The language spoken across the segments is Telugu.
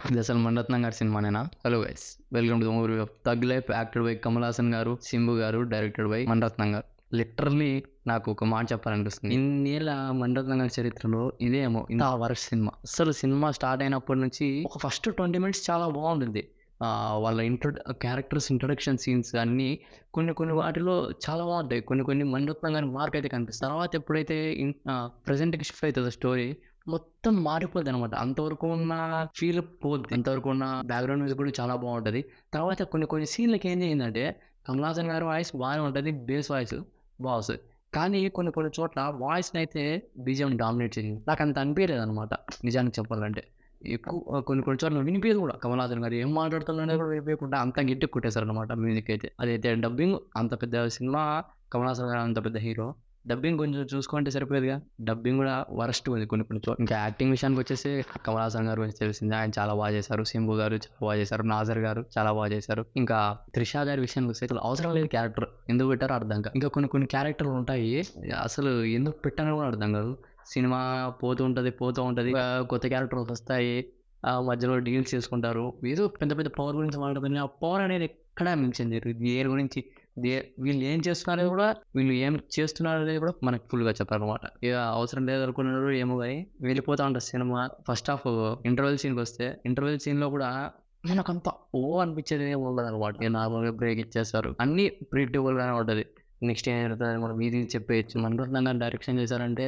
ఇది అసలు మణిరత్నం గారి సినిమానేనా? Hello guys, welcome to the movie of Thug Life, acted by Kamal Haasan garu, Simbu గారు, డైరెక్టెడ్ బై మణిరత్నం గారు. లిటరల్లీ నాకు ఒక మాట చెప్పాలనిపిస్తుంది. ఇన్నేళ్ళ మణిరత్నం గారి చరిత్రలో ఇదేమో ఇంత వరస్ట్ సినిమా. అసలు సినిమా స్టార్ట్ అయినప్పటి నుంచి ఒక ఫస్ట్ 20 minutes చాలా బాగుంటుంది. వాళ్ళ క్యారెక్టర్స్ ఇంట్రొడక్షన్ సీన్స్ అన్నీ కొన్ని వాటిలో చాలా బాగుంటాయి. కొన్ని మణిరత్నం గారి మార్క్ అయితే కనిపిస్తుంది. తర్వాత ఎప్పుడైతే ప్రెజెంట్కి షిఫ్ట్ అవుతుందో స్టోరీ మొత్తం మారిపోద్ది అనమాట. అంతవరకు ఉన్న ఫీల్ పోద్ది. అంతవరకు ఉన్న బ్యాక్గ్రౌండ్ మ్యూజిక్ కూడా చాలా బాగుంటుంది. తర్వాత కొన్ని సీన్లకి ఏం చేయిందంటే కమల్ హాసన్ గారి వాయిస్ బాగానే ఉంటుంది, బేస్ వాయిస్ బాగుంది. కానీ కొన్ని చోట్ల వాయిస్ని అయితే బీజిఎం డామినేట్ చేసింది. నాకు అంత అనిపించలేదు అనమాట నిజానికి చెప్పాలంటే. ఎక్కువ కొన్ని చోట్ల వినిపించదు కూడా. కమల్ హాసన్ గారు ఏం మాట్లాడుతున్నారో కూడా వినిపించకుండా అంత గట్టిగా కొట్టేశారు అనమాట మ్యూజిక్ అయితే. అదైతే డబ్బింగ్ అంత పెద్ద సినిమా, కమల్ హాసన్ గారు అంత పెద్ద హీరో, డబ్బింగ్ కొంచెం చూసుకుంటే సరిపోయేదిగా. డబ్బింగ్ కూడా వరస్ట్ ఉంది కొన్ని చోట్ల. ఇంకా యాక్టింగ్ విషయానికి వచ్చేసి కమల్ హాసన్ గారు గురించి తెలిసింది, ఆయన చాలా బాగా చేశారు. సింబు గారు చాలా బాగా చేశారు. నాజర్ గారు చాలా బాగా చేశారు. ఇంకా త్రిష గారి విషయానికి వస్తే అసలు అవసరం లేదు క్యారెక్టర్, ఎందుకు పెట్టారో అర్థం కాదు. ఇంకా కొన్ని క్యారెక్టర్లు ఉంటాయి అసలు ఎందుకు పెట్టారో కూడా అర్థం కాదు. సినిమా పోతూ ఉంటుంది, కొత్త క్యారెక్టర్స్ వస్తాయి, మధ్యలో డీల్స్ చేసుకుంటారు. ఏదో పెద్ద పవర్ గురించి మాట్లాడుతుంది. ఆ పవర్ అనేది ఎక్కడా మెన్షన్ చేయరు. దేని గురించి వీళ్ళు ఏం చేస్తున్నారో కూడా, వీళ్ళు ఏం చేస్తున్నారో అనేది కూడా మనకు ఫుల్గా చెప్పారనమాట. ఇక అవసరం లేదనుకున్నారు ఏమో కానీ వెళ్ళిపోతా ఉంటుంది సినిమా. ఫస్ట్ హాఫ్ ఇంటర్వెల్ సీన్కి వస్తే, ఇంటర్వెల్ సీన్లో కూడా మనకంత అనిపించేది ఏమి ఉండదు అనమాట. నార్మల్గా బ్రేక్ ఇచ్చేస్తారు, అన్నీ ప్రిడిక్టబుల్గానే ఉంటుంది. నెక్స్ట్ ఏం జరుగుతుంది మనం ఇది చెప్పేయచ్చు. మణిరత్నం గారు డైరెక్షన్ చేశారంటే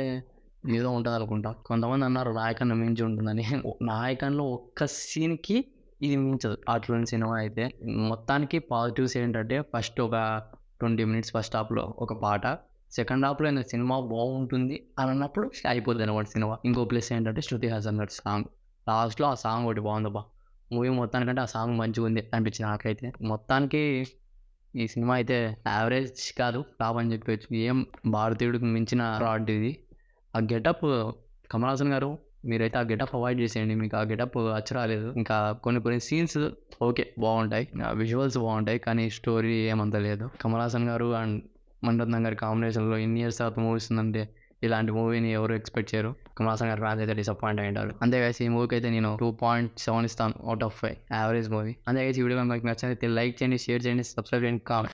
ఏదో ఉంటుంది అనుకుంటా. కొంతమంది అన్నారు నాయకన్న మించి ఉంటుందని. నాయకన్లో ఒక్క సీన్కి ఇది మించదు అటువంటి సినిమా అయితే. మొత్తానికి పాజిటివ్స్ ఏంటంటే ఫస్ట్ ఒక 20 minutes ఫస్ట్ హాఫ్లో ఒక పాట, సెకండ్ హాఫ్లో అయినా సినిమా బాగుంటుంది అని అన్నప్పుడు అయిపోద్ది అనమాట సినిమా. ఇంకో ప్లస్ ఏంటంటే శృతి హాసన్ గారి సాంగ్, లాస్ట్లో ఆ సాంగ్ ఒకటి బాగుందబ్బా. మూవీ మొత్తానికంటే ఆ సాంగ్ మంచిగా ఉంది అనిపించింది నాకైతే. మొత్తానికి ఈ సినిమా అయితే యావరేజ్ కాదు, ఫ్లాప్ అని చెప్పచ్చు. ఏం భారతీయుడికి మించిన రాడ్ ఇది. ఆ గెటప్ కమల్ హాసన్ గారు, మీరైతే ఆ గెటప్ అవాయిడ్ చేసేయండి, మీకు ఆ గెటప్ రాలేదు. ఇంకా కొన్ని సీన్స్ ఓకే బాగుంటాయి, విజువల్స్ బాగుంటాయి, కానీ స్టోరీ ఏమంత లేదు. కమల్ హాసన్ గారు అండ్ మణిరత్నం గారి కాంబినేషన్లో ఇన్ని ఇయర్స్ తర్వాత మూవీస్ ఉందంటే ఇలాంటి మూవీని ఎవరు ఎక్స్పెక్ట్ చేయరు. కమల్ హాసన్ గారు ఫ్యాన్స్ అయితే డిసప్పాయింట్ అయ్యారు. అంతేగాసి ఈ మూవీకి అయితే నేను 2.7 ఇస్తాను అవుట్ ఆఫ్ 5, యావరేజ్ మూవీ. అంతేగాసి ఈ వీడియో మీకు నచ్చితే లైక్ చేయండి, షేర్ చేయండి, సబ్స్క్రైబ్ చేయండి, కామెంట్.